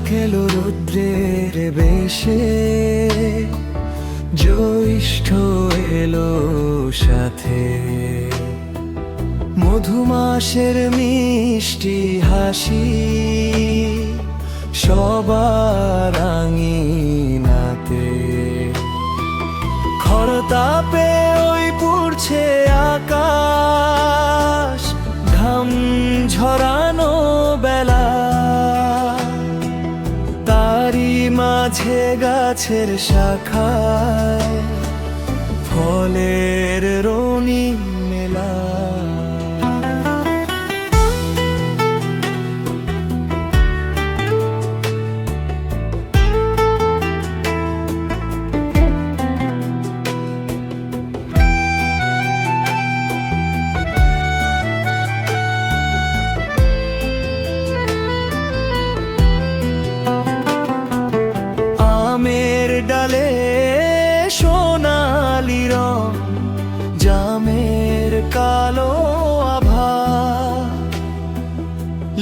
এলো রুদ্রের বেশে, জ্যৈষ্ঠ এলো সাথে। মধুমাসের মিষ্টি হাসি সবার আঙিনাতে। খরতাপে ওই পুড়ছে আকাশ, ঘাম ঝরানো বেলা। তারি মাঝে গাছের শাখায় ফলের রঙিন মেলা। আমের ডালে সোনালি রং, জামের কালো আভা।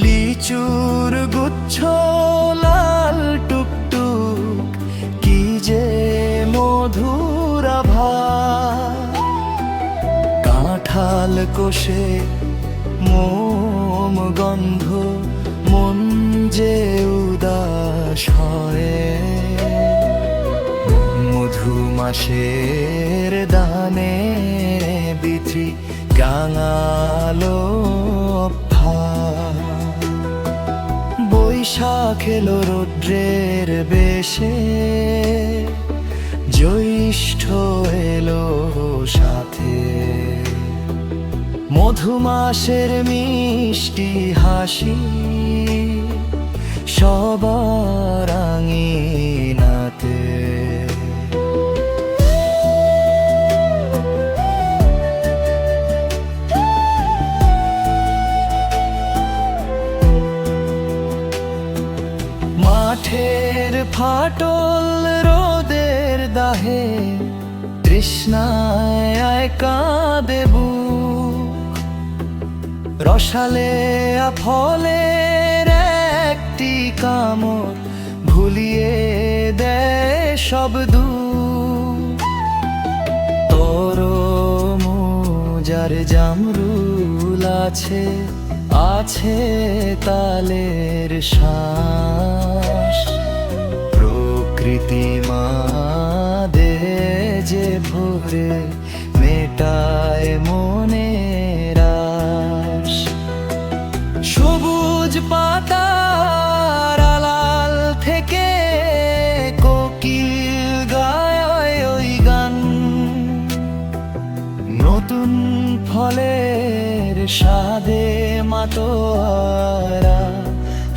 লিচুর গুচ্ছ লাল টুকটুক, কি যে মধুর আভা। কাঁঠাল কোষে মোম গন্ধ, মন যে উদাস হয়। মধুমাসের দানে বিথি গাঙালো অভ্যাস। বৈশাখ এলো রৌদ্রের বেশে, জ্যৈষ্ঠ এলো সাথে। মধুমাসের মিষ্টি হাসি সবার আঙিনাতে। মাঠের ফাটল রোদের দাহে, তৃষ্ণায় কাঁদে বুক। রসালে ফলের একটি কামড় ভুলিয়ে দেয় সব দুঃখ। তরমুজার জামরুল আছে, আছে তালের শ্বাস। প্রকৃতি মা দে যে ভোরে মেটায় মনের আশ। সবুজ পাতার আড়াল থেকে কোকিল গায় ওই গান। নতুন ফলের স্বাদে মাতোয়ারা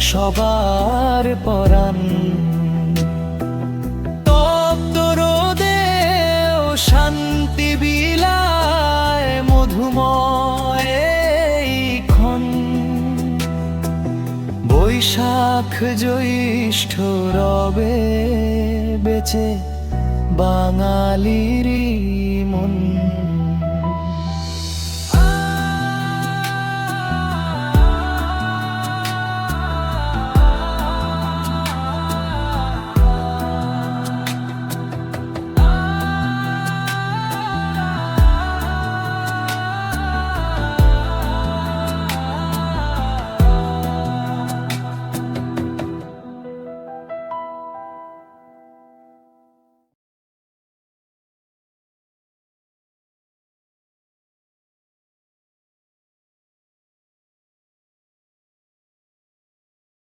সবার পরাণ। তপ্ত রোদেও শান্তি বিলায় মধুময় এই ক্ষণ। বৈশাখ জ্যৈষ্ঠ রবে বেঁচে বাঙালির মন।